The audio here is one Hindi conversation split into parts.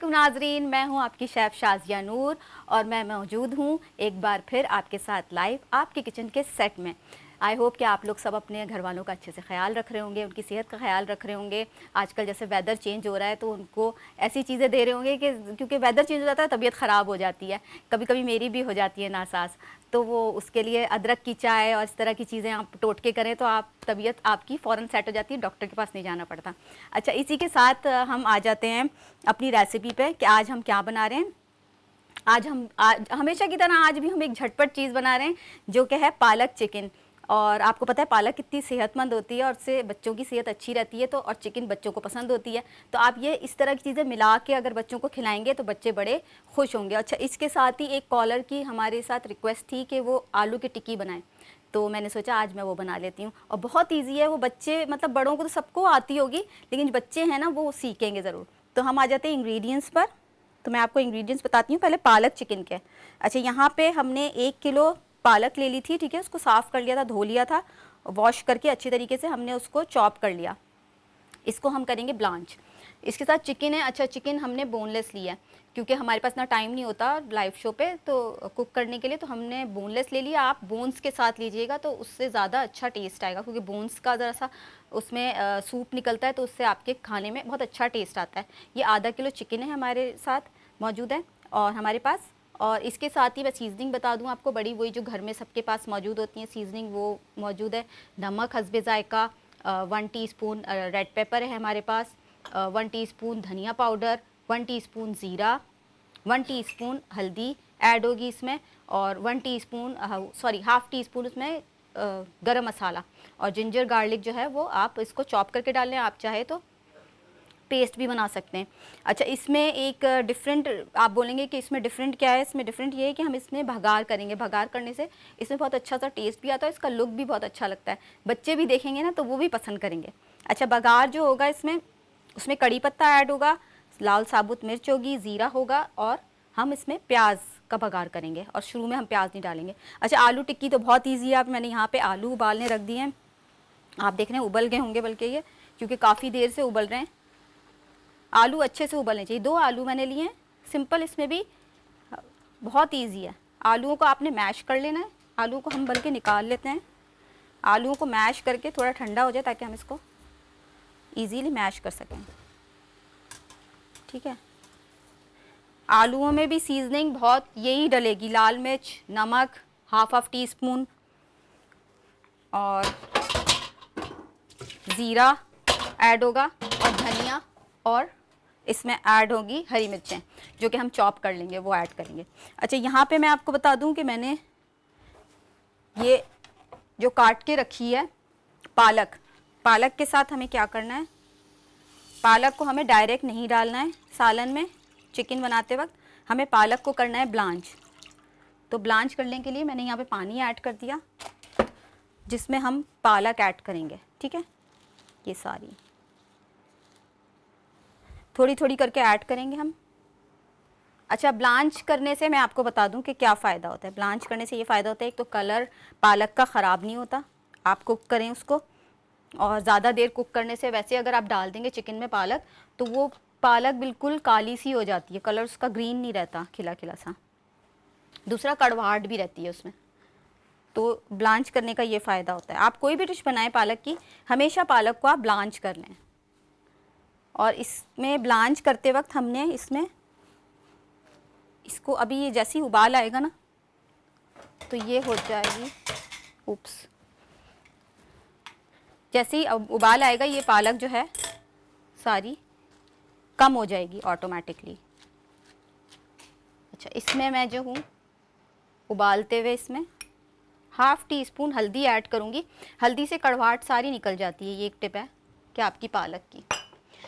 वालेकुम नाजरीन, मैं हूं आपकी शेफ़ शाज़िया नूर और मैं मौजूद हूं एक बार फिर आपके साथ लाइव आपके किचन के सेट में। आई होप कि आप लोग सब अपने घर वालों का अच्छे से ख्याल रख रहे होंगे, उनकी सेहत का ख्याल रख रहे होंगे। आजकल जैसे वेदर चेंज हो रहा है तो उनको ऐसी चीज़ें दे रहे होंगे कि क्योंकि वेदर चेंज हो जाता है तबीयत ख़राब हो जाती है, कभी कभी मेरी भी हो जाती है नासाज। तो वो उसके लिए अदरक की चाय और इस तरह की चीज़ें आप टोटके करें तो आप तबीयत आपकी फ़ौरन सेट हो जाती है, डॉक्टर के पास नहीं जाना पड़ता। अच्छा, इसी के साथ हम आ जाते हैं अपनी रेसिपी पे कि आज हम क्या बना रहे हैं। आज हमेशा की तरह आज भी हम एक झटपट चीज़ बना रहे हैं जो कि है पालक चिकन। और आपको पता है पालक कितनी सेहतमंद होती है और उससे बच्चों की सेहत अच्छी रहती है, तो और चिकन बच्चों को पसंद होती है। तो आप ये इस तरह की चीज़ें मिला के अगर बच्चों को खिलाएंगे तो बच्चे बड़े खुश होंगे। अच्छा, इसके साथ ही एक कॉलर की हमारे साथ रिक्वेस्ट थी कि वो आलू की टिक्की बनाएं, तो मैंने सोचा आज मैं वो बना लेती हूँ। और बहुत ईजी है, वो बच्चे मतलब बड़ों को तो सबको आती होगी लेकिन जो बच्चे हैं ना वो सीखेंगे ज़रूर। तो हम आ जाते हैं इंग्रेडिएंट्स पर। तो मैं आपको इंग्रेडिएंट्स बताती हूँ पहले पालक चिकन के। अच्छा, यहाँ पे हमने 1 किलो पालक ले ली थी, ठीक है। उसको साफ़ कर लिया था, धो लिया था, वॉश करके अच्छी तरीके से हमने उसको चॉप कर लिया। इसको हम करेंगे ब्लांच। इसके साथ चिकन है। अच्छा, चिकन हमने बोनलेस लिया है क्योंकि हमारे पास ना टाइम नहीं होता लाइव शो पे तो कुक करने के लिए, तो हमने बोनलेस ले लिया। आप बोन्स के साथ लीजिएगा तो उससे ज़्यादा अच्छा टेस्ट आएगा, क्योंकि बोन्स का ज़रा सा उसमें सूप निकलता है तो उससे आपके खाने में बहुत अच्छा टेस्ट आता है। ये आधा किलो चिकन है हमारे साथ मौजूद है और हमारे पास। और इसके साथ ही मैं सीजनिंग बता दूं आपको, बड़ी वही जो घर में सबके पास मौजूद होती हैं सीजनिंग, वो मौजूद है। नमक हस्बे ज़ायका, 1 टीस्पून रेड पेपर है हमारे पास, 1 टीस्पून धनिया पाउडर, 1 टीस्पून ज़ीरा, 1 टीस्पून हल्दी ऐड होगी इसमें, और 1 teaspoon sorry half tea spoon उसमें गरम मसाला। और जिंजर गार्लिक जो है वो आप इसको चॉप करके डाल लें, आप चाहे तो पेस्ट भी बना सकते हैं। अच्छा, इसमें एक डिफरेंट, आप बोलेंगे कि इसमें डिफरेंट क्या है, इसमें डिफरेंट ये है कि हम इसमें भगार करेंगे। भगार करने से इसमें बहुत अच्छा सा टेस्ट भी आता है, इसका लुक भी बहुत अच्छा लगता है, बच्चे भी देखेंगे ना तो वो भी पसंद करेंगे। अच्छा, भगार जो होगा इसमें, उसमें कड़ी पत्ता ऐड होगा, लाल साबुत मिर्च होगी, ज़ीरा होगा, और हम इसमें प्याज का भगार करेंगे और शुरू में हम प्याज नहीं डालेंगे। अच्छा, आलू टिक्की तो बहुत ईजी है। आप मैंने यहाँ पे आलू उबालने रख दिए हैं, आप देख रहे हैं उबल गए होंगे, बल्कि ये क्योंकि काफ़ी देर से उबल रहे हैं। आलू अच्छे से उबलने चाहिए। 2 आलू मैंने लिए हैं, सिंपल, इसमें भी बहुत इजी है। आलूओं को आपने मैश कर लेना है। आलू को हम बल्कि निकाल लेते हैं, आलूओं को मैश करके थोड़ा ठंडा हो जाए ताकि हम इसको इजीली मैश कर सकें, ठीक है। आलूओं में भी सीजनिंग बहुत यही डलेगी, लाल मिर्च, नमक हाफ टी स्पून, और ज़ीरा ऐड होगा, और धनिया, और इसमें ऐड होगी हरी मिर्चें जो कि हम चॉप कर लेंगे, वो ऐड करेंगे। अच्छा, यहाँ पे मैं आपको बता दूं कि मैंने ये जो काट के रखी है पालक, पालक के साथ हमें क्या करना है, पालक को हमें डायरेक्ट नहीं डालना है सालन में। चिकन बनाते वक्त हमें पालक को करना है ब्लांच। तो ब्लांच करने के लिए मैंने यहाँ पे पानी ऐड कर दिया जिसमें हम पालक ऐड करेंगे, ठीक है। ये सारी थोड़ी थोड़ी करके ऐड करेंगे हम। अच्छा, ब्लांच करने से मैं आपको बता दूं कि क्या फ़ायदा होता है। ब्लांच करने से ये फ़ायदा होता है, एक तो कलर पालक का ख़राब नहीं होता, आप कुक करें उसको, और ज़्यादा देर कुक करने से वैसे अगर आप डाल देंगे चिकन में पालक तो वो पालक बिल्कुल काली सी हो जाती है, कलर उसका ग्रीन नहीं रहता, खिला खिला सा। दूसरा, कड़वाहट भी रहती है उसमें। तो ब्लांच करने का ये फ़ायदा होता है। आप कोई भी डिश बनाएं पालक की, हमेशा पालक को आप ब्लांच कर लें। और इसमें ब्लांच करते वक्त हमने इसमें इसको अभी ये जैसे ही उबाल आएगा ना तो ये हो जाएगी, उप्स, जैसे ही उबाल आएगा ये पालक जो है सारी कम हो जाएगी ऑटोमेटिकली। अच्छा, इसमें मैं जो हूँ उबालते हुए इसमें हाफ़ टी स्पून हल्दी ऐड करूँगी। हल्दी से कड़वाहट सारी निकल जाती है, ये एक टिप है कि आपकी पालक की।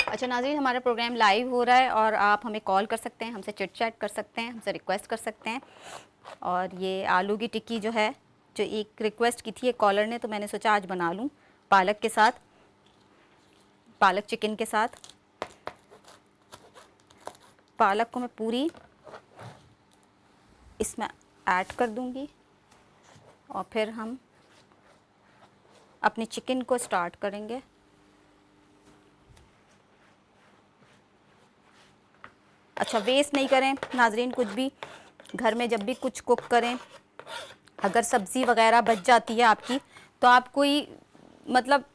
अच्छा नाज़रीन, हमारा प्रोग्राम लाइव हो रहा है और आप हमें कॉल कर सकते हैं, हमसे चिट चैट कर सकते हैं, हमसे रिक्वेस्ट कर सकते हैं। और ये आलू की टिक्की जो है, जो एक रिक्वेस्ट की थी एक कॉलर ने, तो मैंने सोचा आज बना लूँ पालक के साथ, पालक चिकन के साथ। पालक को मैं पूरी इसमें ऐड कर दूँगी और फिर हम अपने चिकन को स्टार्ट करेंगे। अच्छा वेस्ट नहीं करें नाजरीन, कुछ भी घर में जब भी कुछ कुक करें, अगर सब्ज़ी वगैरह बच जाती है आपकी, तो आप कोई मतलब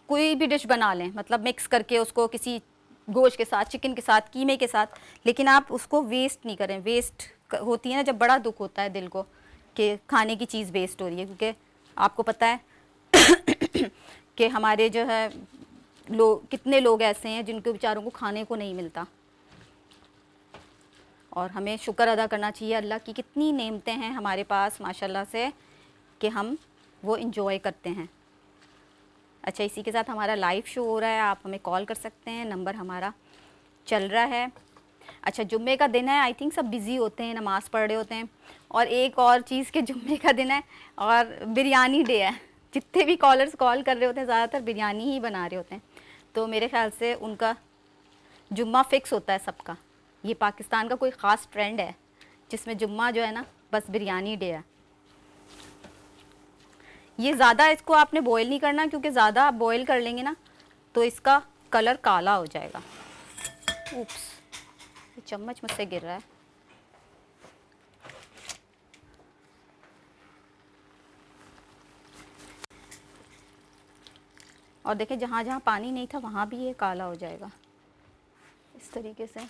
कोई भी डिश बना लें, मतलब मिक्स करके उसको किसी गोश्त के साथ, चिकन के साथ, कीमे के साथ, लेकिन आप उसको वेस्ट नहीं करें। वेस्ट होती है ना, जब बड़ा दुख होता है दिल को कि खाने की चीज़ वेस्ट हो रही है, क्योंकि आपको पता है कि हमारे जो है लोग, कितने लोग ऐसे हैं जिनको बेचारों को खाने को नहीं मिलता, और हमें शुक्र अदा करना चाहिए अल्लाह की, कितनी नेमतें हैं हमारे पास माशाल्लाह से कि हम वो इंजॉय करते हैं। अच्छा, इसी के साथ हमारा लाइव शो हो रहा है, आप हमें कॉल कर सकते हैं, नंबर हमारा चल रहा है। अच्छा, जुम्मे का दिन है, आई थिंक सब बिज़ी होते हैं, नमाज़ पढ़ रहे होते हैं, और एक और चीज़ के जुम्मे का दिन है और बिरयानी डे है। जितने भी कॉलर्स कॉल कर रहे होते हैं ज़्यादातर बिरयानी ही बना रहे होते हैं, तो मेरे ख्याल से उनका जुम्मा फ़िक्स होता है सबका। ये पाकिस्तान का कोई ख़ास ट्रेंड है जिसमें जुम्मा जो है ना बस बिरयानी डे है। ये ज़्यादा इसको आपने बॉईल नहीं करना, क्योंकि ज़्यादा आप बॉईल कर लेंगे ना तो इसका कलर काला हो जाएगा। उप्स, ये चम्मच मुझसे गिर रहा है। और देखें, जहाँ जहाँ पानी नहीं था वहाँ भी ये काला हो जाएगा इस तरीके से।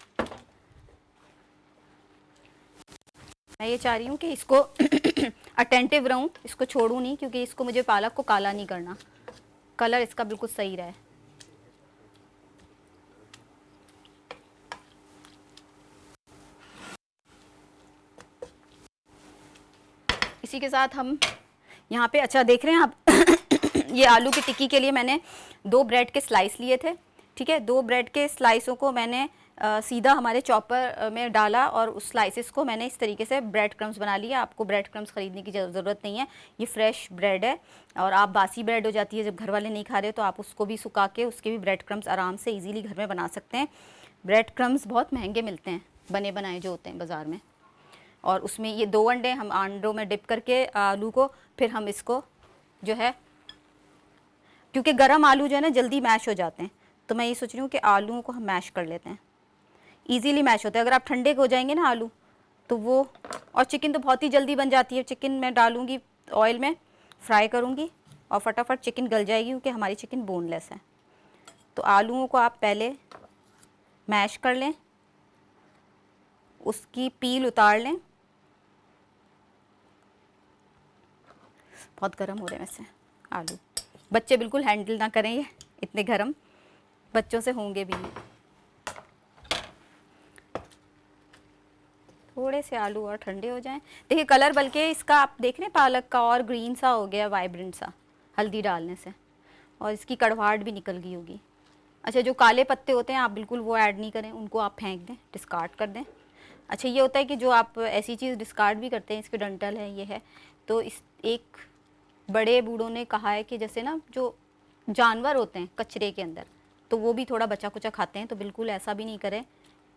मैं ये चाह रही हूँ कि इसको अटेंटिव रहूँ, इसको छोड़ूँ नहीं, क्योंकि इसको मुझे पालक को काला नहीं करना, कलर इसका बिल्कुल सही रहे। इसी के साथ हम यहाँ पे, अच्छा देख रहे हैं आप ये आलू की टिक्की के लिए मैंने 2 ब्रेड के स्लाइस लिए थे, ठीक है। 2 ब्रेड के स्लाइसों को मैंने सीधा हमारे चॉपर में डाला और उस स्लाइसेस को मैंने इस तरीके से ब्रेड क्रम्स बना लिया। आपको ब्रेड क्रम्स ख़रीदने की ज़रूरत नहीं है, ये फ्रेश ब्रेड है, और आप बासी ब्रेड हो जाती है जब घर वाले नहीं खा रहे, तो आप उसको भी सुखा के उसके भी ब्रेड क्रम्स आराम से ईज़िली घर में बना सकते हैं। ब्रेड क्रम्स बहुत महंगे मिलते हैं, बने बनाए जो होते हैं बाज़ार में। और उसमें ये 2 अंडे हम अंडों में डिप करके आलू को, फिर हम इसको जो है, क्योंकि गरम आलू जो है ना जल्दी मैश हो जाते हैं, तो मैं ये सोच रही हूँ कि आलूओं को हम मैश कर लेते हैं, इजीली मैश होता है। अगर आप ठंडे हो जाएंगे ना आलू तो वो, और चिकन तो बहुत ही जल्दी बन जाती है। चिकन मैं डालूँगी ऑयल में, फ्राई करूँगी और फटाफट चिकन गल जाएगी, क्योंकि हमारी चिकन बोनलेस है। तो आलूओं को आप पहले मैश कर लें, उसकी पील उतार लें। बहुत गर्म हो रहे हैं वैसे आलू, बच्चे बिल्कुल हैंडल ना करें, ये इतने गर्म बच्चों से होंगे भी नहीं। थोड़े से आलू और ठंडे हो जाएं। देखिए कलर, बल्कि इसका आप देख रहे हैं पालक का, और ग्रीन सा हो गया, वाइब्रेंट सा, हल्दी डालने से, और इसकी कड़वाहट भी निकल गई होगी। अच्छा, जो काले पत्ते होते हैं आप बिल्कुल वो ऐड नहीं करें, उनको आप फेंक दें, डिस्कार्ड कर दें। अच्छा, ये होता है कि जो आप ऐसी चीज़ डिस्कार्ड भी करते हैं, इसके डंठल है, ये है, तो इस एक बड़े बूढ़ों ने कहा है कि जैसे ना जो जानवर होते हैं कचरे के अंदर, तो वो भी थोड़ा बचा कुचा खाते हैं, तो बिल्कुल ऐसा भी नहीं करें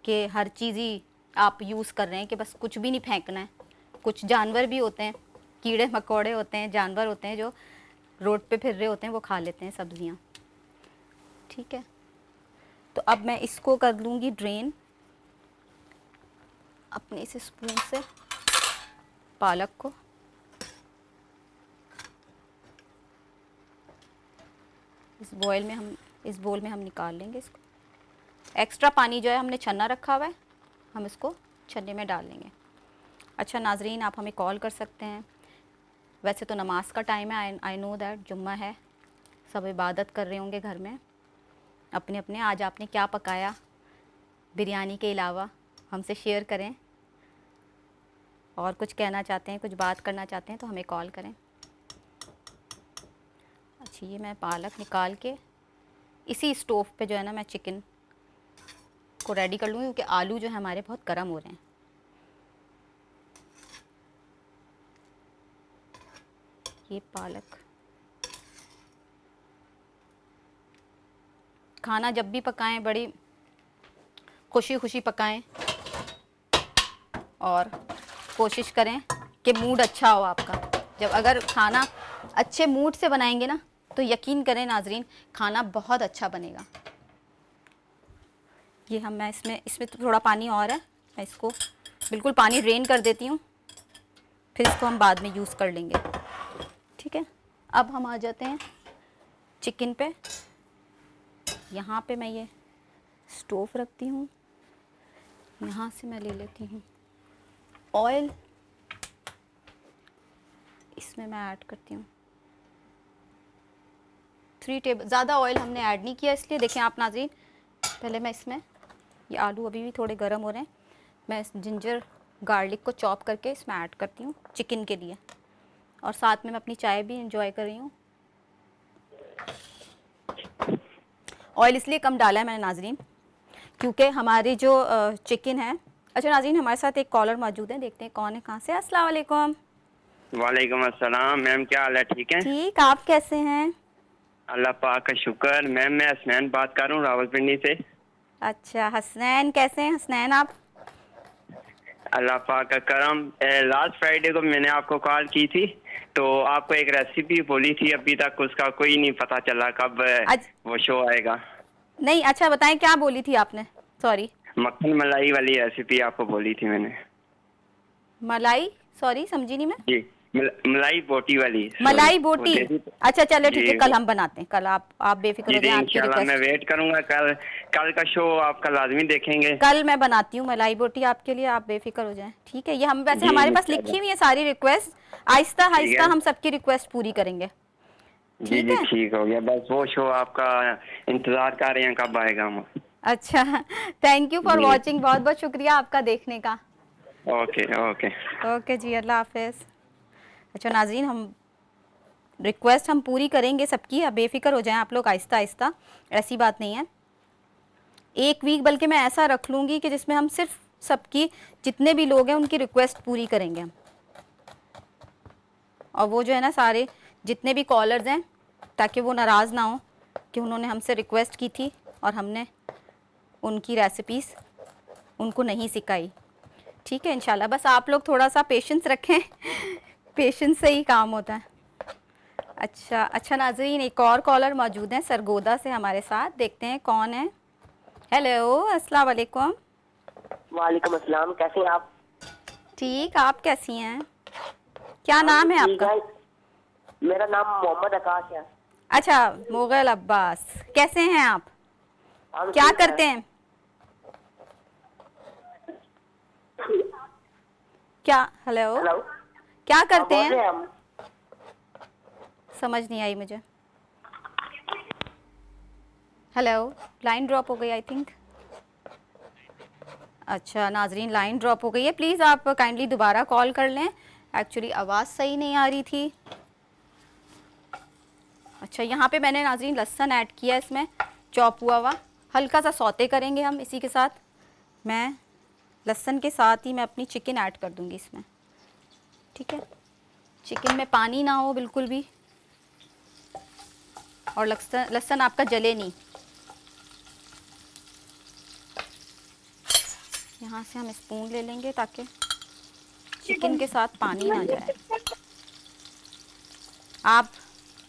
कि हर चीज़ ही आप यूज़ कर रहे हैं, कि बस कुछ भी नहीं फेंकना है। कुछ जानवर भी होते हैं, कीड़े मकोड़े होते हैं, जानवर होते हैं जो रोड पे फिर रहे होते हैं, वो खा लेते हैं सब्जियां, ठीक है। तो अब मैं इसको कर लूँगी ड्रेन अपने इस स्पून से, पालक को। इस बोल में हम निकाल लेंगे इसको। एक्स्ट्रा पानी जो है हमने छन्ना रखा हुआ है, हम इसको छन्ने में डाल लेंगे। अच्छा नाजरीन, आप हमें कॉल कर सकते हैं। वैसे तो नमाज का टाइम है, आई नो दैट, जुम्मा है, सब इबादत कर रहे होंगे घर में अपने अपने। आज आपने क्या पकाया बिरयानी के अलावा, हमसे शेयर करें, और कुछ कहना चाहते हैं, कुछ बात करना चाहते हैं तो हमें कॉल करें। अच्छा, ये मैं पालक निकाल के इसी स्टोव पे जो है ना मैं चिकन को रेडी कर लूँगी, क्योंकि आलू जो है हमारे बहुत गर्म हो रहे हैं। ये पालक, खाना जब भी पकाएं बड़ी खुशी खुशी पकाएं, और कोशिश करें कि मूड अच्छा हो आपका। जब अगर खाना अच्छे मूड से बनाएंगे ना, तो यकीन करें नाजरीन, खाना बहुत अच्छा बनेगा। ये मैं इसमें तो थोड़ा पानी और है, मैं इसको बिल्कुल पानी ड्रेन कर देती हूँ, फिर इसको हम बाद में यूज़ कर लेंगे। ठीक है, अब हम आ जाते हैं चिकन पे। यहाँ पे मैं ये स्टोव रखती हूँ, यहाँ से मैं ले लेती हूँ ऑयल, इसमें मैं ऐड करती हूँ 3 टेबल। ज़्यादा ऑयल हमने ऐड नहीं किया इसलिए। देखें आप नाज़रीन, पहले मैं इसमें, ये आलू अभी भी थोड़े गर्म हो रहे हैं, मैं इस जिंजर गार्लिक को चॉप करके इसमें ऐड करती हूँ चिकन के लिए, और साथ में मैं अपनी चाय भी इंजॉय कर रही हूँ। ऑयल इसलिए कम डाला है मैंने नाज़रीन क्योंकि हमारी जो चिकन है। अच्छा नाज़रीन, हमारे साथ एक कॉलर मौजूद है, देखते हैं कौन है, कहाँ से। अस्सलाम वालेकुम। वालेकुम अस्सलाम मैम, क्या हाल है? ठीक है, ठीक, आप कैसे हैं? अल्लाह पाक का शुक्र। मैम मैं हसनैन बात कर रहा हूँ रावलपिंडी से। अच्छा हसनैन, कैसे हैं हसनैन आप? अल्लाह पाक का करम। लास्ट फ्राइडे को मैंने आपको कॉल की थी, तो आपको एक रेसिपी बोली थी, अभी तक उसका कोई नहीं पता चला कब वो शो आएगा। नहीं, अच्छा बताएं क्या बोली थी आपने? सॉरी, मक्खन मलाई वाली रेसिपी आपको बोली थी मैंने। मलाई, सॉरी समझी नहीं मैं। जी, मलाई बोटी वाली। मलाई बोटी, अच्छा चलो ठीक है, जी, कल हम बनाते हैं। कल आप बेफिक्र हो जी जाएं, आपकी इंशाल्लाह मैं रिक्वेस्ट। वेट करूंगा। कल का शो आपका लाजमी देखेंगे। कल मैं बनाती हूँ मलाई बोटी आपके लिए, आप बेफिक्र हो जाएं। ठीक है, ये हम वैसे जी हमारे पास इंशाल्लाह। लिखी हुई है सारी रिक्वेस्ट, आहिस्ता ठीक आहिस्ता है, हम सबकी रिक्वेस्ट पूरी करेंगे। जी ठीक जी है, ठीक हो गया। बस वो शो आपका इंतजार कर रहे हैं कब आएगा हम। अच्छा थैंक यू फॉर जी वॉचिंग, बहुत बहुत शुक्रिया आपका देखने का। Okay okay. ओके जी, अल्लाह हाफिज़। अच्छा नाज़रीन, हम रिक्वेस्ट हम पूरी करेंगे सबकी, अब बेफिक्र हो जाएं आप लोग, आहिस्ता आहिस्ता, ऐसी बात नहीं है। एक वीक बल्कि मैं ऐसा रख लूँगी कि जिसमें हम सिर्फ सबकी, जितने भी लोग हैं उनकी रिक्वेस्ट पूरी करेंगे हम। और वो जो है ना, सारे जितने भी कॉलर्स हैं, ताकि वो नाराज़ ना हो कि उन्होंने हमसे रिक्वेस्ट की थी और हमने उनकी रेसिपीज़ उनको नहीं सिखाई। ठीक है, इंशाल्लाह बस आप लोग थोड़ा सा पेशेंस रखें पेशेंस से ही काम होता है। अच्छा नाज़रीन, एक और कॉलर मौजूद हैं सरगोदा से हमारे साथ, देखते हैं कौन है। हेलो, अस्सलाम वालेकुम। वालेकुम अस्सलाम, कैसे हैं आप? ठीक, आप कैसी हैं? क्या नाम है आपका? मेरा नाम मोहम्मद आकाश है। अच्छा, मुगल अब्बास, कैसे हैं आप? हम क्या ठीक करते हैं? क्या, हेलो, हेलो, क्या करते बोल रहे हैं? हम। समझ नहीं आई मुझे। हेलो, लाइन ड्रॉप हो गई आई थिंक। अच्छा नाजरीन, लाइन ड्रॉप हो गई है, प्लीज़ आप काइंडली दोबारा कॉल कर लें, एक्चुअली आवाज़ सही नहीं आ रही थी। अच्छा, यहाँ पे मैंने नाजरीन लहसुन ऐड किया, इसमें चॉप हुआ हुआ, हल्का सा सौते करेंगे हम इसी के साथ। मैं लहसुन के साथ ही मैं अपनी चिकन ऐड कर दूँगी इसमें। ठीक है, चिकन में पानी ना हो बिल्कुल भी, और लहसुन आपका जले नहीं। यहाँ से हम स्पून ले लेंगे ताकि चिकन के साथ पानी ना जाए। आप,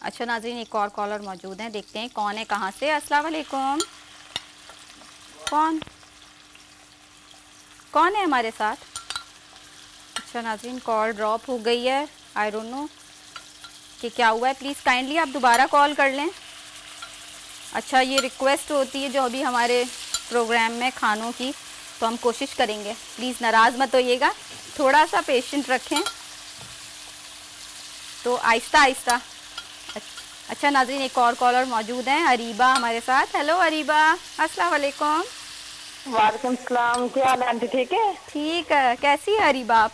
अच्छा नाज़रीन, एक और कॉलर मौजूद हैं, देखते हैं कौन है, कहाँ से। अस्सलाम वालेकुम। कौन है हमारे साथ? अच्छा नाज़रीन, कॉल ड्रॉप हो गई है, आई डोंट नो कि क्या हुआ है, प्लीज़ काइंडली आप दोबारा कॉल कर लें। अच्छा, ये रिक्वेस्ट होती है जो अभी हमारे प्रोग्राम में खानों की, तो हम कोशिश करेंगे, प्लीज़ नाराज़ मत होइएगा, थोड़ा सा पेशेंट रखें, तो आहिस्ता आहिस्ता। अच्छा नाज़रीन, एक और कॉलर मौजूद हैं, अरीबा हमारे साथ। हेलो अरीबा, अस्सलाम वालेकुम। वालेकुम सलाम, क्या हाल है आंटी? ठीक है? ठीक है, कैसी है अरीबा आप?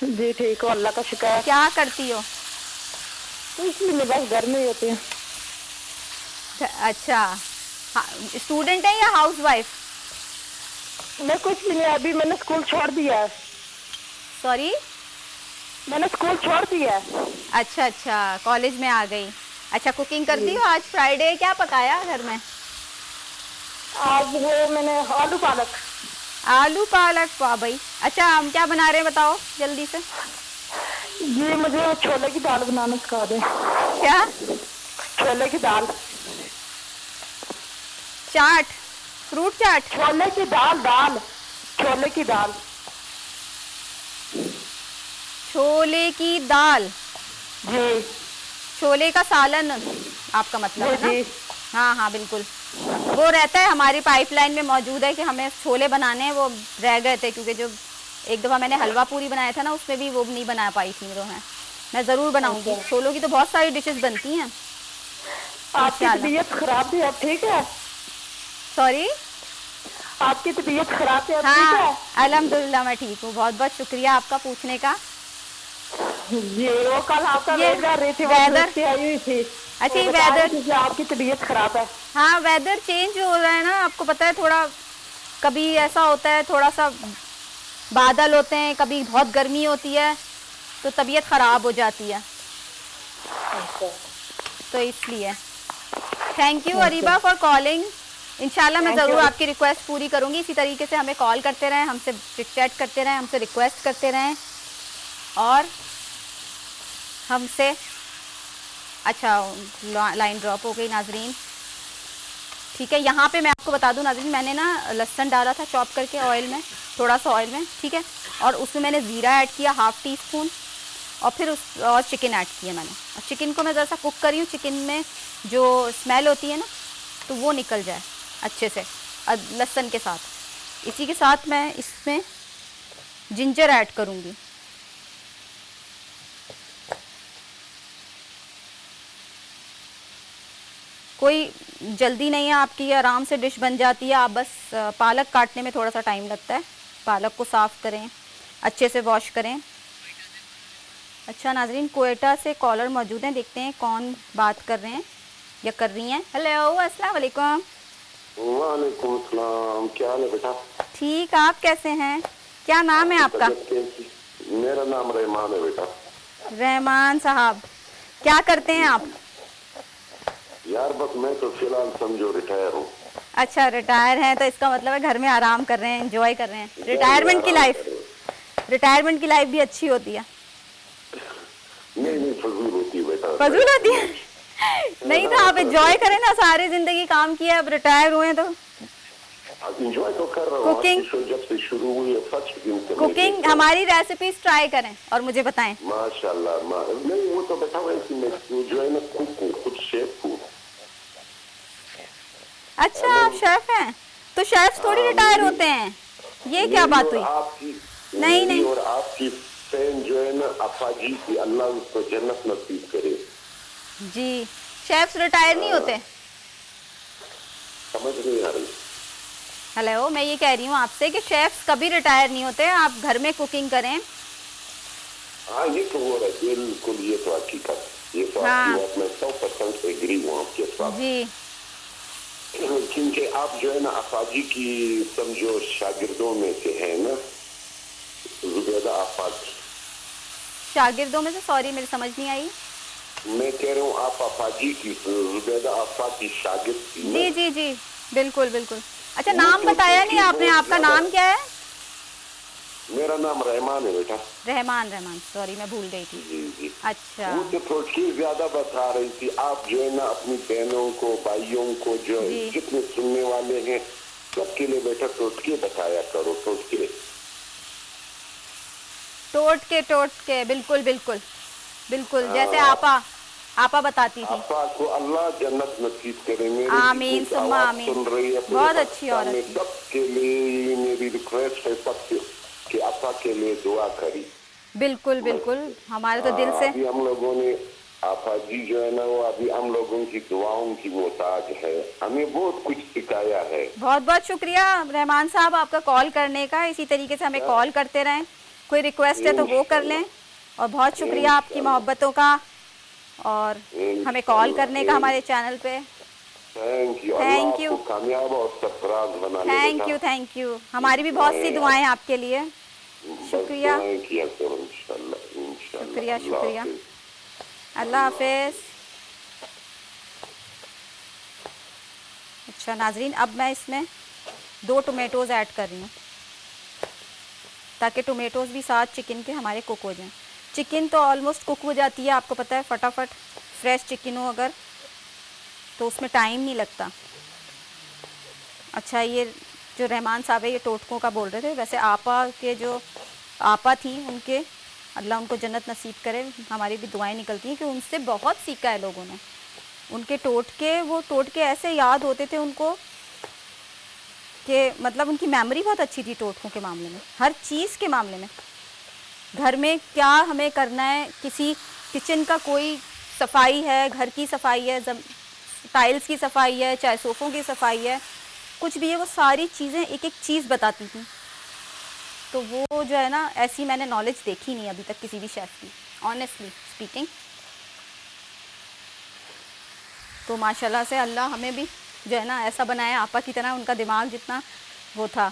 जी ठीक हो, अल्लाह का शुक्र है। क्या करती हो? कुछ नहीं, बस घर में ही होती हूँ। अच्छा, स्टूडेंट है या हाउस वाइफ? मैं कुछ भी नहीं, अभी मैंने स्कूल छोड़ दिया है। सॉरी? मैंने स्कूल छोड़ दिया है। अच्छा, कॉलेज में आ गई। अच्छा, कुकिंग करती हो? आज फ्राइडे, क्या पकाया घर में? आज वो मैंने आलू पालक, वाह भाई। अच्छा, हम क्या बना रहे हैं बताओ जल्दी से। जी मुझे छोले की दाल बनाना सिखा दें। क्या? छोले की दाल। चाट, फ्रूट चाट? छोले की दाल। छोले की दाल। छोले की दाल, जी छोले का सालन आपका मतलब है ना? जी। हाँ हाँ बिल्कुल, वो रहता है हमारी पाइपलाइन में मौजूद है कि हमें छोले बनाने हैं। वो रह गए थे क्योंकि जो एक दफ़ा मैंने हलवा पूरी बनाया था ना, उसमें भी वो नहीं बना पाई थी। तो मैं ज़रूर बनाऊंगी। अच्छा। छोलों की तो बहुत सारी डिशेस बनती हैं आपकी इंशाल्लाह। तबीयत खराब थी, अब ठीक है? सॉरी। आपकी तबीयत खराब थी, अब ठीक हाँ है? अल्हम्दुलिल्लाह मैं ठीक हूँ। बहुत बहुत शुक्रिया आपका पूछने का। जी, वो कल आपका ये वेट कर रही थी, वो वेदर, पूछती आई हुई थी। अच्छा वो ये बता रही वेदर, थी कि आपकी तबीयत खराब है। हाँ वेदर चेंज हो रहा है ना, आपको पता है। थोड़ा कभी ऐसा होता है, थोड़ा सा बादल होते हैं, कभी बहुत गर्मी होती है, तो तबीयत ख़राब हो जाती है। अच्छा। तो इसलिए थैंक यू अच्छा। Ariba for calling. इंशाल्लाह मैं थैंक यू। ज़रूर आपकी रिक्वेस्ट पूरी करूँगी। इसी तरीके से हमें कॉल करते रहें, हमसे चिट चैट करते रहें, हमसे रिक्वेस्ट करते रहें और हमसे। अच्छा लाइन ड्रॉप हो गई नाजरीन। ठीक है, यहाँ पे मैं आपको बता दूं नाज़रीन, मैंने ना लहसुन डाला था चॉप करके ऑयल में, थोड़ा सा ऑयल में, ठीक है। और उसमें मैंने ज़ीरा ऐड किया ½ टी स्पून, और फिर और चिकन ऐड किया मैंने। और चिकन को मैं ज़रा सा कुक करी हूँ, चिकन में जो स्मेल होती है ना, तो वो निकल जाए अच्छे से लहसुन के साथ। इसी के साथ मैं इसमें जिंजर ऐड करूँगी। कोई जल्दी नहीं है आपकी, आराम से डिश बन जाती है। आप बस पालक काटने में थोड़ा सा टाइम लगता है। पालक को साफ़ करें, अच्छे से वॉश करें। अच्छा नाजरीन, कोयटा से कॉलर मौजूद हैं, देखते हैं कौन बात कर रहे हैं या कर रही हैं। हेलो अस्सलाम वालेकुम। वालेकुम सलाम, क्या हाल है बेटा? ठीक, आप कैसे हैं? क्या नाम है आपका? तबीयत कैसी? मेरा नाम रहमान है बेटा। रहमान साहब, क्या करते हैं आप? यार बस मैं तो फिलहाल समझो रिटायर हूँ। अच्छा रिटायर हैं, तो इसका मतलब है घर में आराम कर रहे हैं, एंजॉय कर रहे हैं रिटायरमेंट की आराम लाइफ। कर रहे हैं। रिटायरमेंट की लाइफ भी अच्छी होती है। नहीं फजूल होती है बेटा। फजूल होती है? नहीं तो आप एंजॉय करें ना, सारी जिंदगी काम किया, अब रिटायर हुए तो एंजॉय तो कर रहा हूँ। कुकिंग, आपकी शो जब से शुरू हुई है फर्स्ट दिन से मैं कुकिंग देख रहा हूँ। हमारी रेसिपीज ट्राई करें और मुझे बताएं। माशाल्लाह नहीं वो तो बेटा वैसे मैं जो है ना कुक हूँ, खुद शेफ हूँ। अच्छा आप शेफ हैं? तो शेफ्स थोड़ी रिटायर होते हैं, ये क्या बात हुई? नहीं नहीं, और आपकी फैन जो है ना अफाजी की, अल्लाह उसको जन्नत नसीब करे। जी शेफ्स रिटायर नहीं होते? समझ नहीं आ रही? हेलो, मैं ये कह रही हूँ आपसे कि शेफ्स कभी रिटायर नहीं होते, आप घर में कुकिंग करें। हाँ ये तो हो रहा है बिल्कुल, ये तो हकीकत, ये तो हाँ। आपकी बात मैं 100% एग्री हूँ आपके साथ। जी क्योंकि आप जो है ना अफाजी की समझो शागिर्दों में से है ना, जुबैदा आफाक। शागिर्दों में से? सॉरी मेरी समझ नहीं आई। मैं कह रहा हूँ आप अफाजी की, जुबैदा आफाक की शागिर्द थी ना? जी जी जी बिल्कुल बिल्कुल। अच्छा वो नाम जो बताया नहीं थी आपने, बहुत आपका ज्यादा- नाम क्या है? मेरा नाम रहमान है बेटा। रहमान, रहमान, सॉरी मैं भूल गई थी। जी जी। अच्छा वो तो थोड़ी ज्यादा बता रही थी। आप जो है ना अपनी बहनों को, भाइयों को, जो जी। जितने सुनने वाले हैं सबके लिए बेटा टोटके बताया करो, टोटके। टोट के बिल्कुल बिल्कुल बिल्कुल, जैसे आपा बताती थी। आपा को अल्लाह जन्नत नसीब करे। मेरे आमीन जितनी सुम्मा आवाज आमीन। सुन रही है पूरे बहुत अच्छी पाकिस्तान औरत में, थी। सबके लिए मेरी रिक्वेस्ट है सबसे कि आपा के लिए दुआ करी। बिल्कुल बिल्कुल, हमारे तो दिल से। अभी हम लोगों ने आपा जी जो है ना वो अभी हम लोगों की दुआओं की मोहताज है, हमें बहुत कुछ सिखाया है। बहुत बहुत शुक्रिया रहमान साहब आपका कॉल करने का। इसी तरीके से हमें कॉल करते रहें, कोई रिक्वेस्ट है तो वो कर लें। और बहुत शुक्रिया आपकी मोहब्बतों का और हमें कॉल करने का हमारे चैनल पे। Thank you. Allah thank you, आपको कामयाब और सरफराज बना ले थैंक यू, थैंक यू। हमारी भी बहुत सी दुआएं आपके लिए। शुक्रिया, किया करो इंशाल्लाह इंशाल्लाह। शुक्रिया शुक्रिया। हाफिज। अल्लाह हाफिज। अच्छा नाजरीन, अब मैं इसमें 2 टोमेटोज़ ऐड कर रही हूँ ताकि टोमेटोज़ भी साथ चिकन के हमारे कुक हो जाएं। चिकन तो ऑलमोस्ट कुक हो जाती है, आपको पता है, फटाफट फ्रेश चिकन हो अगर तो उसमें टाइम नहीं लगता। अच्छा ये जो रहमान साहब है ये टोटकों का बोल रहे थे। वैसे आपा के जो आपा थी उनके, अल्लाह उनको जन्नत नसीब करे, हमारी भी दुआएं निकलती हैं कि उनसे बहुत सीखा है लोगों ने। उनके टोटके, वो टोटके ऐसे याद होते थे उनको कि मतलब उनकी मेमोरी बहुत अच्छी थी टोटकों के मामले में, हर चीज़ के मामले में। घर में क्या हमें करना है, किसी किचन का कोई सफाई है, घर की सफाई है, टाइल्स की सफाई है, चाहे सोफ़ों की सफाई है, कुछ भी है, वो सारी चीज़ें एक एक चीज़ बताती थी। तो वो जो है ना, ऐसी मैंने नॉलेज देखी नहीं अभी तक किसी भी शेफ़ की, ऑनेस्टली स्पीकिंग। तो माशाल्लाह से अल्लाह हमें भी जो है ना ऐसा बनाया आपा की तरह, उनका दिमाग जितना वो था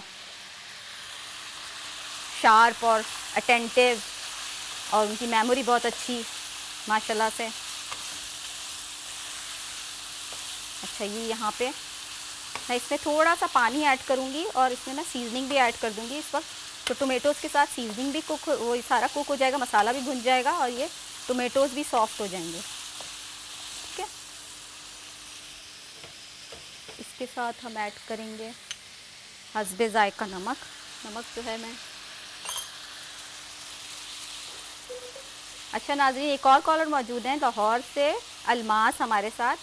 शार्प और अटेंटिव, और उनकी मेमोरी बहुत अच्छी माशाल्लाह से। अच्छा, ये यहाँ पे मैं इसमें थोड़ा सा पानी ऐड करूँगी और इसमें मैं सीजनिंग भी ऐड कर दूँगी इस वक्त। तो टोमेटोज़ के साथ सीजनिंग भी कुक, वो सारा कुक हो जाएगा, मसाला भी भुन जाएगा और ये टोमेटोज़ भी सॉफ्ट हो जाएंगे। ठीक है, इसके साथ हम ऐड करेंगे हस्बे ज़ायका नमक। नमक जो है मैं, अच्छा नाज़रीन, एक और कॉलर मौजूद हैं लाहौर से, अलमास हमारे साथ।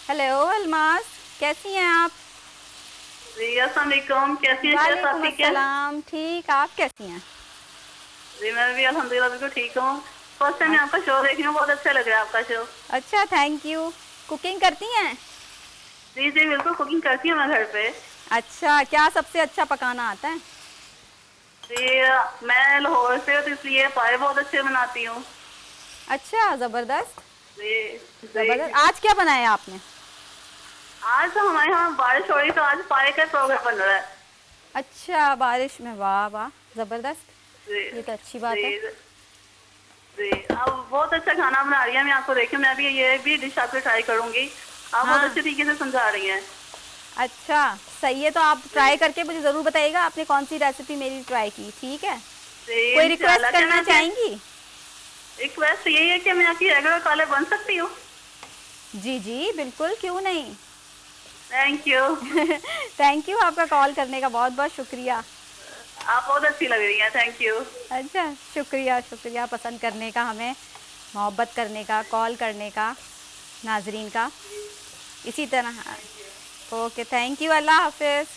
हेलो अलमास, कैसी हैं आप? जी अस्सलाम वालेकुम, कैसी हैं? वालेकुम अस्सलाम, ठीक, आप कैसी हैं? जी मैं भी अल्हम्दुलिल्लाह बिल्कुल ठीक हूँ। फर्स्ट टाइम मैं आपका शो देख रही हूँ, बहुत अच्छा लग रहा है आपका शो। अच्छा, थैंक यू। कुकिंग करती हैं? जी जी बिल्कुल, कुकिंग करती हूँ मैं घर पे। अच्छा, क्या सबसे अच्छा पकाना आता है? जी मैं लाहौर से हूँ तो इसलिए पाए बहुत अच्छे बनाती हूँ। अच्छा, ज़बरदस्त जी ज़बरदस्त। जी। आज क्या बनाया आपने? आज तो हमारे यहाँ बारिश हो रही तो आज पाए का प्रोग्राम बन रहा है। अच्छा, बारिश में, वाह वाह, ज़बरदस्त, जी ये तो अच्छी बात है। जी जी। अब बहुत अच्छा खाना बना रही है, मैं आपको देखिए, मैं भी ये भी डिश आपसे ट्राई करूंगी। आप बहुत हाँ, अच्छे तरीके से समझा रही हैं। अच्छा सही है, तो आप ट्राई करके मुझे ज़रूर बताइएगा आपने कौन सी रेसिपी मेरी ट्राई की, ठीक है? जी कोई इंशाल्लाह। रिक्वेस्ट क्या मैं करना आपकी चाहेंगी? रिक्वेस्ट यही है कि मैं आपकी रेगुलर कॉलर बन सकती हूँ? जी जी बिल्कुल, क्यों नहीं। Thank you. थैंक यू, आपका कॉल करने का बहुत बहुत शुक्रिया। आप बहुत अच्छी लग रही हैं, थैंक यू। अच्छा, शुक्रिया शुक्रिया पसंद करने का, हमें मोहब्बत करने का, कॉल करने का, नाजरीन का, इसी तरह। ओके, थैंक यू, अल्लाह हाफिज़।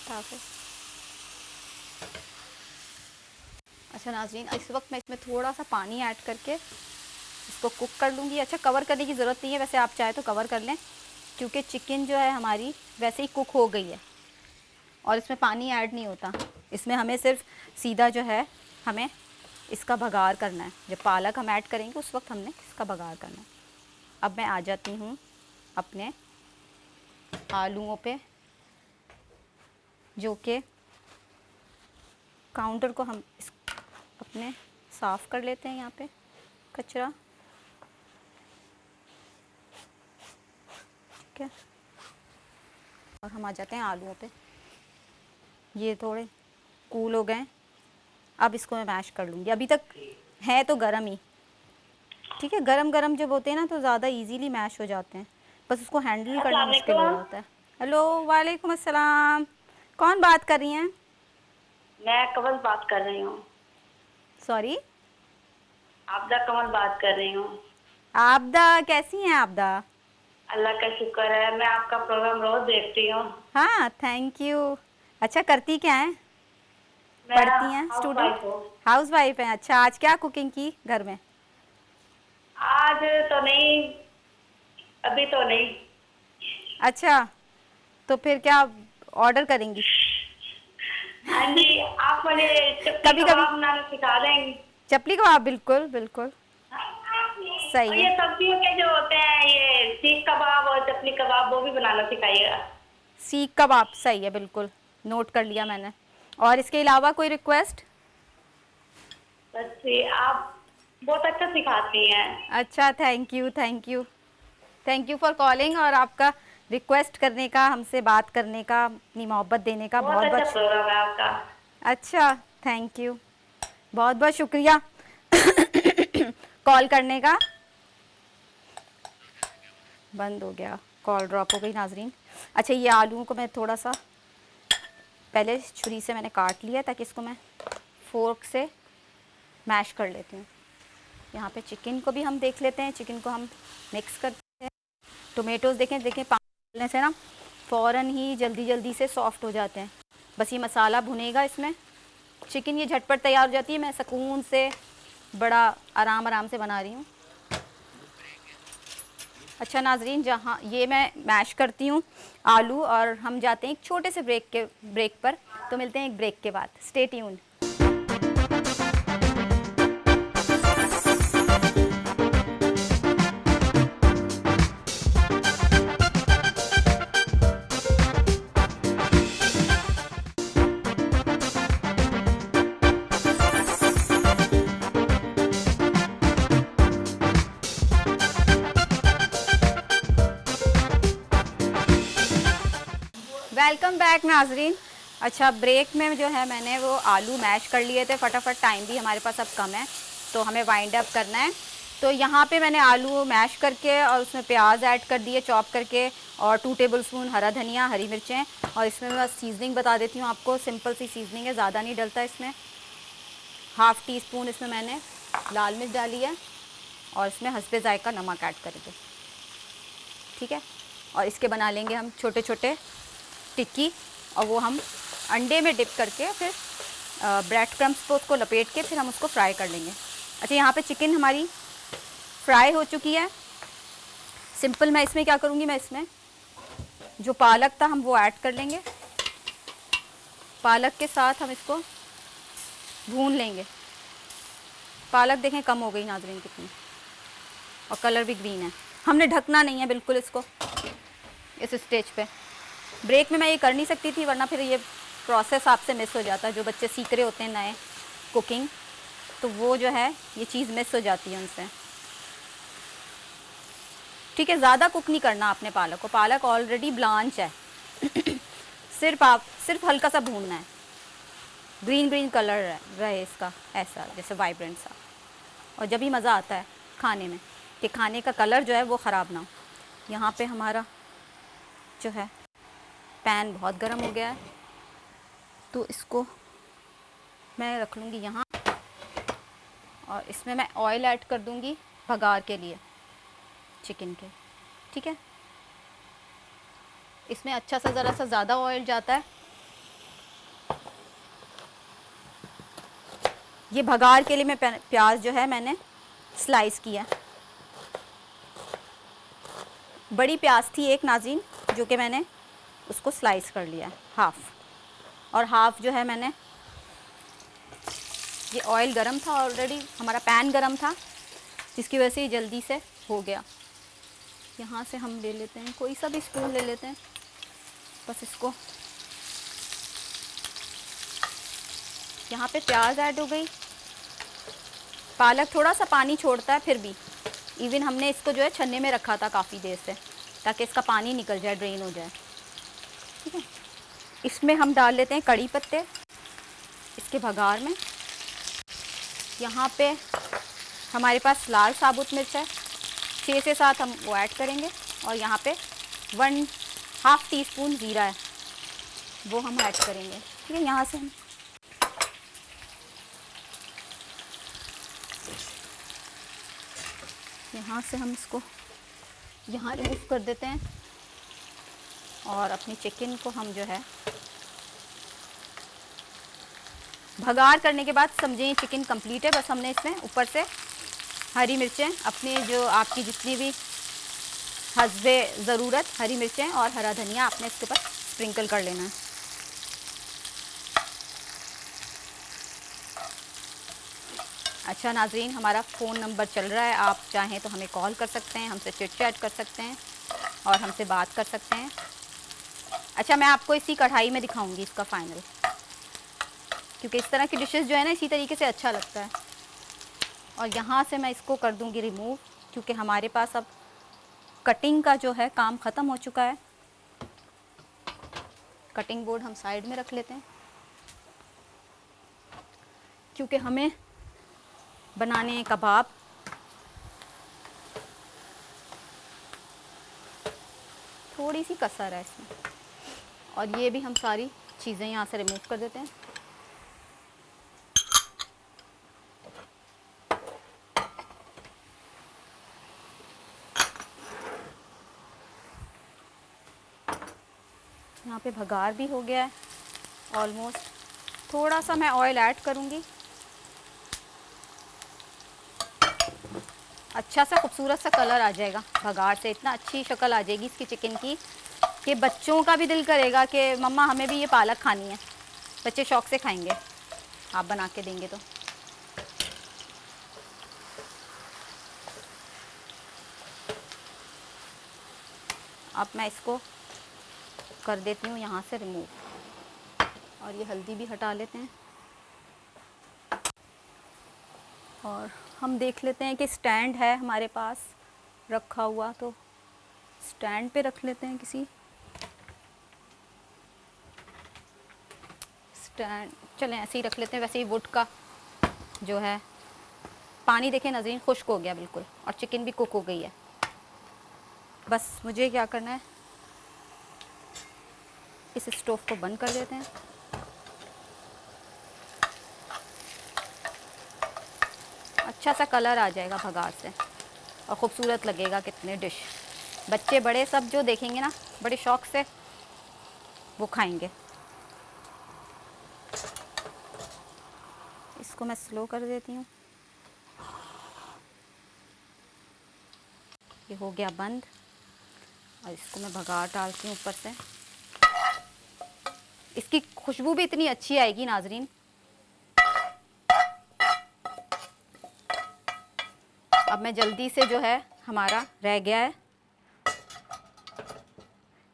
हाफिज़। अच्छा नाजरीन, इस वक्त मैं इसमें थोड़ा सा पानी ऐड करके इसको कुक कर लूँगी। अच्छा, कवर करने की ज़रूरत नहीं है, वैसे आप चाहे तो कवर कर लें, क्योंकि चिकन जो है हमारी वैसे ही कुक हो गई है और इसमें पानी ऐड नहीं होता। इसमें हमें सिर्फ सीधा जो है हमें इसका बघार करना है। जब पालक हम ऐड करेंगे उस वक्त हमने इसका बघार करना है। अब मैं आ जाती हूँ अपने आलूओं पे, जो कि काउंटर को हम अपने साफ़ कर लेते हैं, यहाँ पे कचरा, ठीक है। और हम आ जाते हैं आलूओं पे। ये थोड़े कूल हो गए, अब इसको मैं मैश कर लूँगी। अभी तक है तो गरम ही, ठीक है, गरम गरम जब होते हैं ना तो ज़्यादा इजीली मैश हो जाते हैं, बस उसको हैंडल करना मुश्किल हो जाता है। हेलो, वालेकुम अस्सलाम, कौन बात कर रही हैं? मैं कमल बात कर रही हूँ। सॉरी? आपदा कमल बात कर रही हूँ। आबदा, कैसी हैं आबदा? अल्लाह का शुक्र है, मैं आपका प्रोग्राम रोज देखती हूँ। हाँ, थैंक यू। अच्छा, करती क्या हैं? मैं पढ़ती हैं, हाउस स्टूडेंट? वाइफ हूँ। हाउस वाइफ हैं। अच्छा, आज क्या कुकिंग की घर में? आज तो नहीं, अभी तो नहीं। अच्छा, तो फिर क्या ऑर्डर करेंगी? हाँ जी, आप मुझे चपटी कभी कभी कबाब बनाना सिखा देंगे? चपली कबाब, बिल्कुल बिल्कुल, और सही ये है। सब्जियों के जो होते हैं, ये सीख कबाब और चपली कबाब, वो भी बनाना सिखाइएगा। सीख कबाब, सही है, बिल्कुल नोट कर लिया मैंने। और इसके अलावा कोई रिक्वेस्ट? बस ये आप बहुत अच्छा सिखाती हैं। अच्छा, thank you thank you, thank you for calling, और आपका रिक्वेस्ट करने का, हमसे बात करने का, अपनी मोहब्बत देने का बहुत बहुत अच्छा बहुत प्रोग्राम है आपका। अच्छा, थैंक यू, बहुत बहुत शुक्रिया कॉल करने का। बंद हो गया, कॉल ड्रॉप हो गई नाजरीन। अच्छा, ये आलूओं को मैं थोड़ा सा पहले छुरी से मैंने काट लिया ताकि इसको मैं फोर्क से मैश कर लेती हूँ। यहाँ पे चिकन को भी हम देख लेते हैं, चिकन को हम मिक्स करते हैं। टोमेटोज़ देखें पानी डालने से ना फ़ौरन ही जल्दी से सॉफ्ट हो जाते हैं। बस ये मसाला भुनेगा इसमें, चिकन ये झटपट तैयार हो जाती है। मैं सुकून से बड़ा आराम से बना रही हूँ। अच्छा नाजरीन, जहाँ ये मैं मैश करती हूँ आलू, और हम जाते हैं एक छोटे से ब्रेक पर। तो मिलते हैं एक ब्रेक के बाद। Stay tuned. वेलकम बैक नाजरीन। अच्छा, ब्रेक में जो है मैंने वो आलू मैश कर लिए थे फटाफट, टाइम भी हमारे पास अब कम है तो हमें वाइंड अप करना है। तो यहाँ पे मैंने आलू मैश करके और उसमें प्याज ऐड कर दिए चॉप करके, और 2 टेबलस्पून हरा धनिया, हरी मिर्चें, और इसमें मैं सीजनिंग बता देती हूँ आपको। सिंपल सी सीजनिंग है, ज़्यादा नहीं डलता इसमें। हाफ़ टी स्पून इसमें मैंने लाल मिर्च डाली है, और इसमें हस्बे जायका नमक ऐड कर दो, ठीक है। और इसके बना लेंगे हम छोटे छोटे टिक्की, और वो हम अंडे में डिप करके फिर ब्रेड क्रम्स को उसको लपेट के फिर हम उसको फ्राई कर लेंगे। अच्छा, यहाँ पे चिकन हमारी फ्राई हो चुकी है। सिंपल मैं इसमें क्या करूँगी, मैं इसमें जो पालक था हम वो ऐड कर लेंगे। पालक के साथ हम इसको भून लेंगे। पालक देखें कम हो गई नाज़रीन कितनी, और कलर भी ग्रीन है। हमने ढकना नहीं है बिल्कुल इसको इस स्टेज पे। ब्रेक में मैं ये कर नहीं सकती थी, वरना फिर ये प्रोसेस आपसे मिस हो जाता है। जो बच्चे सीख रहे होते हैं नए कुकिंग, तो वो जो है ये चीज़ मिस हो जाती है उनसे, ठीक है। ज़्यादा कुक नहीं करना आपने पालक को, पालक ऑलरेडी ब्लांच है। सिर्फ हल्का सा भूनना है, ग्रीन कलर रहे इसका, ऐसा जैसे वाइब्रेंट सा। और जब ही मज़ा आता है खाने में कि खाने का कलर जो है वो ख़राब ना हो। यहाँ पे हमारा जो है पैन बहुत गर्म हो गया है, तो इसको मैं रख लूँगी यहाँ, और इसमें मैं ऑयल ऐड कर दूँगी भगार के लिए चिकन के, ठीक है। इसमें अच्छा सा ज़रा सा ज़्यादा ऑयल जाता है। ये भगार के लिए मैं प्याज जो है मैंने स्लाइस किया। बड़ी प्याज थी एक नाज़रीन, जो कि मैंने उसको स्लाइस कर लिया हाफ़, और हाफ़ जो है मैंने, ये ऑयल गरम था ऑलरेडी, हमारा पैन गरम था, जिसकी वजह से ये जल्दी से हो गया। यहाँ से हम ले लेते हैं, कोई सा भी स्पून ले लेते हैं, बस इसको। यहाँ पे प्याज ऐड हो गई। पालक थोड़ा सा पानी छोड़ता है फिर भी, इवन हमने इसको जो है छन्ने में रखा था काफ़ी देर से, ताकि इसका पानी निकल जाए, ड्रेन हो जाए, ठीक है। इसमें हम डाल लेते हैं कड़ी पत्ते इसके भगार में। यहाँ पे हमारे पास लाल साबुत मिर्च है, 6 से 7 हम वो ऐड करेंगे, और यहाँ पे 1/2 टीस्पून ज़ीरा है, वो हम ऐड करेंगे, ठीक है। यहाँ से हम इसको यहाँ रिमूव कर देते हैं, और अपनी चिकन को हम जो है भगार करने के बाद समझें चिकन कंप्लीट है। बस हमने इसमें ऊपर से हरी मिर्चें, अपने जो आपकी जितनी भी हस्बे ज़रूरत हरी मिर्चें और हरा धनिया आपने इसके ऊपर स्प्रिंकल कर लेना है। अच्छा नाजरीन, हमारा फ़ोन नंबर चल रहा है, आप चाहें तो हमें कॉल कर सकते हैं, हमसे चिट चैट कर सकते हैं और हमसे बात कर सकते हैं। अच्छा, मैं आपको इसी कढ़ाई में दिखाऊंगी इसका फाइनल, क्योंकि इस तरह की डिशेस जो है ना इसी तरीके से अच्छा लगता है। और यहाँ से मैं इसको कर दूंगी रिमूव, क्योंकि हमारे पास अब कटिंग का जो है काम ख़त्म हो चुका है। कटिंग बोर्ड हम साइड में रख लेते हैं, क्योंकि हमें बनाने हैं कबाब। थोड़ी सी कसर है इसमें, और ये भी हम सारी चीज़ें यहाँ से रिमूव कर देते हैं। यहाँ पे भगार भी हो गया है ऑलमोस्ट। थोड़ा सा मैं ऑयल ऐड करूँगी, अच्छा सा खूबसूरत सा कलर आ जाएगा भगार से। इतना अच्छी शक्ल आ जाएगी इसकी चिकन की कि बच्चों का भी दिल करेगा कि मम्मा हमें भी ये पालक खानी है। बच्चे शौक से खाएंगे, आप बना के देंगे तो। अब मैं इसको कर देती हूँ यहाँ से रिमूव, और ये हल्दी भी हटा लेते हैं। और हम देख लेते हैं कि स्टैंड है हमारे पास रखा हुआ, तो स्टैंड पे रख लेते हैं किसी स्टैंड। चलें ऐसे ही रख लेते हैं। वैसे ही वुड का जो है पानी देखें नाज़रीन खुश्क हो गया बिल्कुल, और चिकन भी कुक हो गई है। बस मुझे क्या करना है, इस स्टोव को बंद कर देते हैं। अच्छा सा कलर आ जाएगा भगार से और ख़ूबसूरत लगेगा कितने डिश। बच्चे बड़े सब जो देखेंगे ना बड़े शौक़ से वो खाएंगे। इसको मैं स्लो कर देती हूँ। ये हो गया बंद, और इसको मैं भगार डालती हूँ ऊपर से। इसकी खुशबू भी इतनी अच्छी आएगी नाजरीन। अब मैं जल्दी से जो है हमारा रह गया है,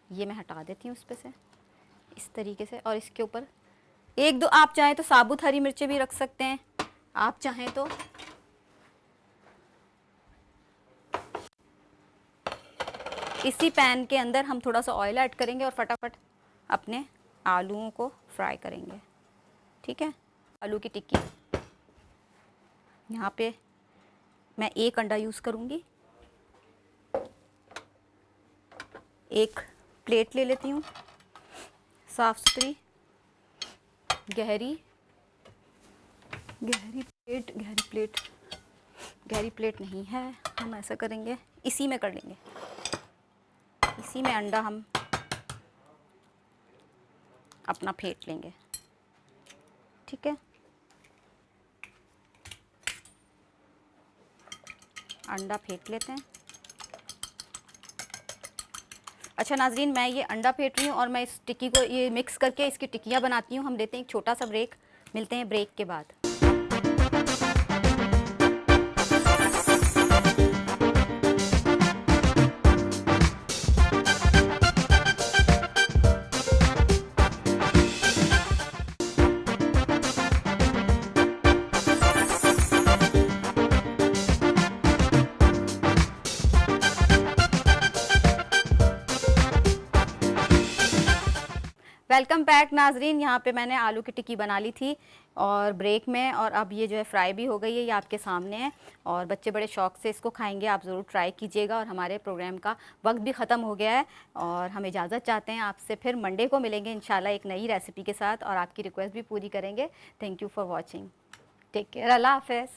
ये मैं हटा देती हूँ उस पे से इस तरीके से। और इसके ऊपर एक दो आप चाहें तो साबुत हरी मिर्चें भी रख सकते हैं, आप चाहें तो। इसी पैन के अंदर हम थोड़ा सा ऑयल ऐड करेंगे और फटाफट अपने आलूओं को फ्राई करेंगे। ठीक है, आलू की टिक्की यहाँ पे मैं एक अंडा यूज़ करूँगी। एक प्लेट ले लेती हूँ साफ़ सुथरी गहरी प्लेट नहीं है, हम ऐसा करेंगे इसी में कर लेंगे। इसी में अंडा हम अपना फेंट लेंगे। ठीक है, अंडा फेंट लेते हैं। अच्छा नाजरीन, मैं ये अंडा फेंट रही हूँ और मैं इस टिक्की को ये मिक्स करके इसकी टिक्कियाँ बनाती हूँ। हम लेते हैं एक छोटा सा ब्रेक, मिलते हैं ब्रेक के बाद। वेलकम बैक नाजरीन। यहाँ पे मैंने आलू की टिक्की बना ली थी और ब्रेक में, और अब ये जो है फ्राई भी हो गई है, ये आपके सामने है और बच्चे बड़े शौक़ से इसको खाएंगे। आप ज़रूर ट्राई कीजिएगा। और हमारे प्रोग्राम का वक्त भी ख़त्म हो गया है और हम इजाज़त चाहते हैं आपसे। फिर मंडे को मिलेंगे इंशाल्लाह एक नई रेसिपी के साथ, और आपकी रिक्वेस्ट भी पूरी करेंगे। Thank you for watching, take care, अल्लाह हाफ़िज़।